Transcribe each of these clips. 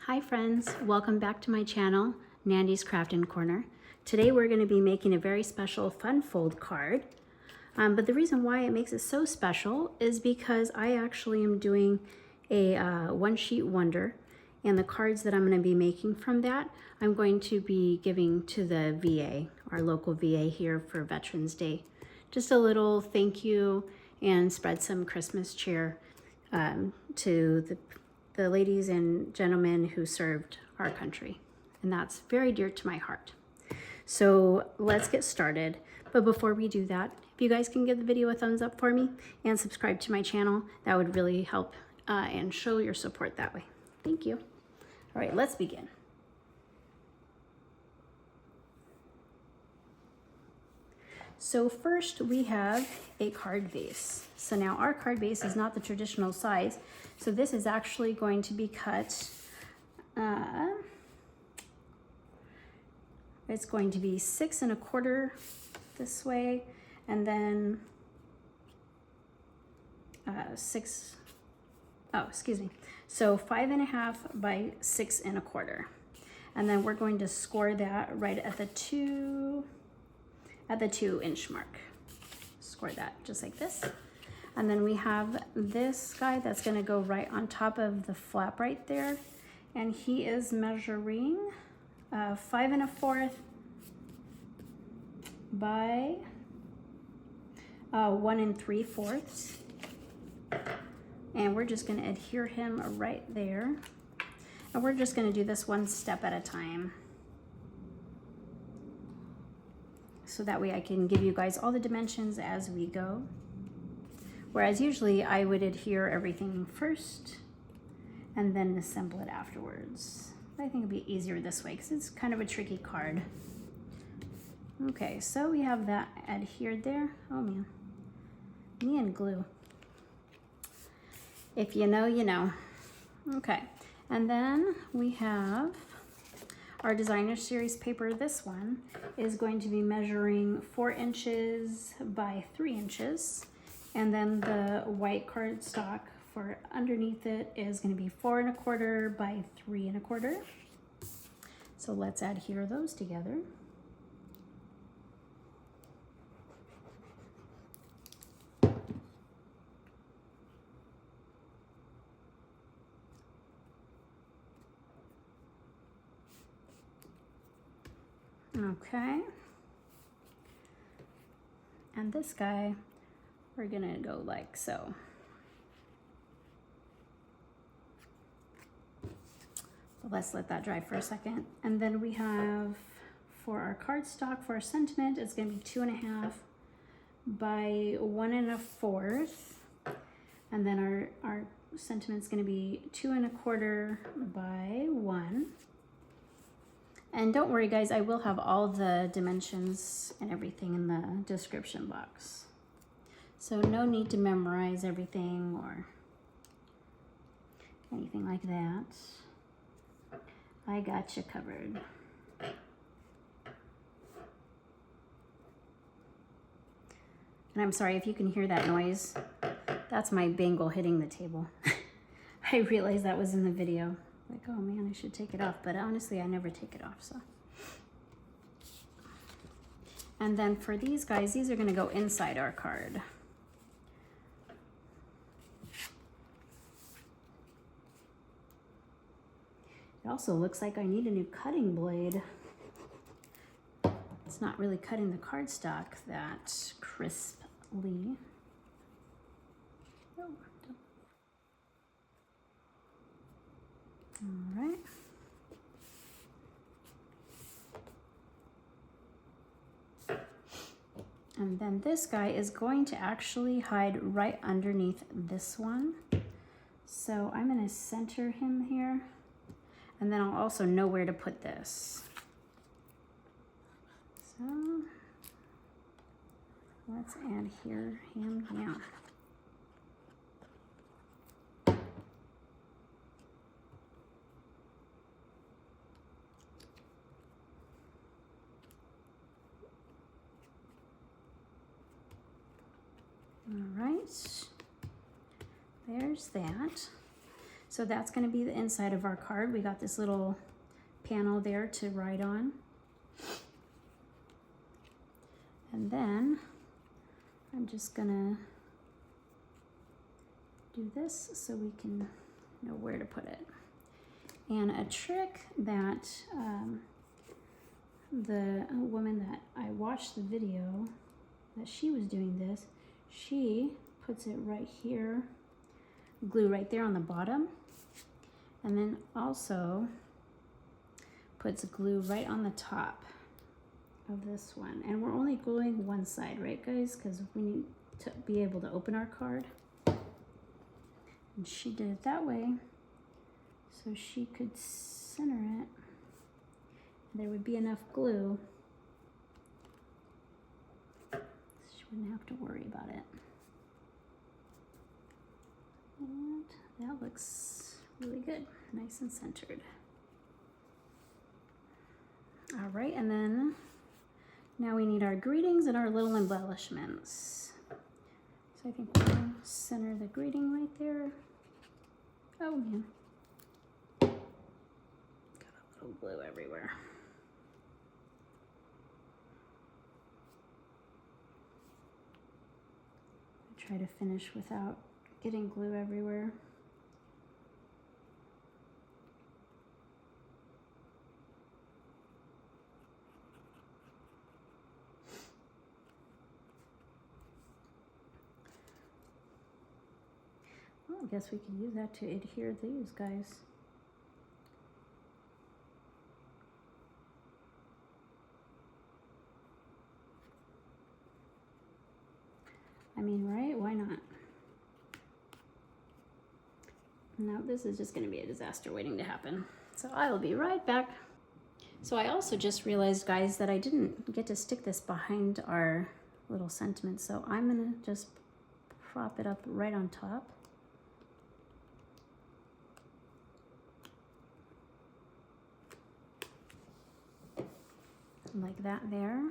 Hi friends, welcome back to my channel, Nandy's Craftin' Corner. Today we're going to be making a very special fun fold card. But the reason why it makes it so special is because I actually am doing a one sheet wonder, and the cards that I'm going to be making from that, I'm going to be giving to the VA, our local VA here for Veterans Day. Just a little thank you and spread some Christmas cheer to the ladies and gentlemen who served our country. And that's very dear to my heart. So let's get started. But before we do that, if you guys can give the video a thumbs up for me and subscribe to my channel, that would really help and show your support that way. Thank you. All right, let's begin. So first we have a card base. So now our card base is not the traditional size. So this is actually going to be cut, it's going to be 6 1/4 this way, and then so 5 1/2 by 6 1/4. And then we're going to score that right at the 2 inch mark. Score that just like this. And then we have this guy that's going to go right on top of the flap right there. And he is measuring 5 1/4 by 1 3/4. And we're just going to adhere him right there. And we're just going to do this one step at a time, so that way I can give you guys all the dimensions as we go. Whereas usually I would adhere everything first and then assemble it afterwards. I think it'd be easier this way because it's kind of a tricky card. Okay, so we have that adhered there. Oh man, me and glue. If you know, you know. Okay, and then we have our designer series paper. This one is going to be measuring 4 inches by 3 inches. And then the white cardstock for underneath it is going to be 4 1/4 by 3 1/4. So let's adhere those together. Okay. And this guy, we're gonna go like so. Let's let that dry for a second. And then we have, for our cardstock, for our sentiment, it's gonna be 2 1/2 by 1 1/4. And then our sentiment's gonna be 2 1/4 by 1. And don't worry guys, I will have all the dimensions and everything in the description box. So no need to memorize everything or anything like that. I got you covered. And I'm sorry if you can hear that noise. That's my bangle hitting the table. I realized that was in the video. Like, oh man, I should take it off. But honestly, I never take it off, so. And then for these guys, these are gonna go inside our card. It also looks like I need a new cutting blade. It's not really cutting the cardstock that crisply. Oh. All right. And then this guy is going to actually hide right underneath this one. So I'm going to center him here. And then I'll also know where to put this. So let's adhere him here. All right, there's that. So that's going to be the inside of our card. We got this little panel there to write on. And then I'm just going to do this so we can know where to put it. And a trick that the woman that I watched the video that she was doing this, she puts it right here, glue right there on the bottom, and then also puts glue right on the top of this one. And we're only gluing one side, right guys? Because we need to be able to open our card. And she did it that way so she could center it. There would be enough glue. She wouldn't have to worry about it. And that looks really good, nice and centered. All right, and then now we need our greetings and our little embellishments. So I think we'll center the greeting right there. Oh man, got a little glue everywhere. I try to finish without getting glue everywhere. Well, I guess we could use that to adhere these guys. I mean, right? Why not? No, this is just going to be a disaster waiting to happen. So I will be right back. So I also just realized, guys, that I didn't get to stick this behind our little sentiment. So I'm going to just prop it up right on top. Like that there.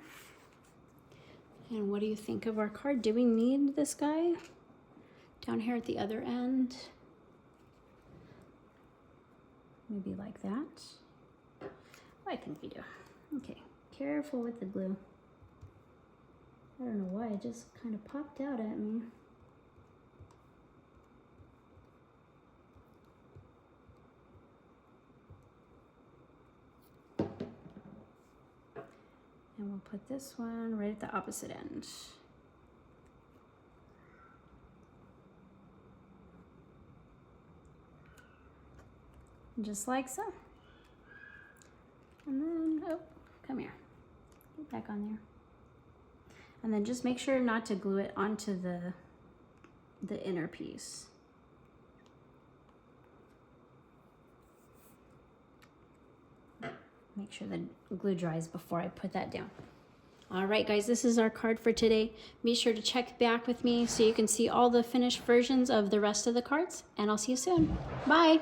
And what do you think of our card? Do we need this guy down here at the other end? Maybe like that. I think we do. Okay, careful with the glue. I don't know why, it just kind of popped out at me. And we'll put this one right at the opposite end. Just like so. And then, oh, come here. Get back on there. And then just make sure not to glue it onto the inner piece. Make sure the glue dries before I put that down. All right, guys, this is our card for today. Be sure to check back with me so you can see all the finished versions of the rest of the cards, and I'll see you soon. Bye.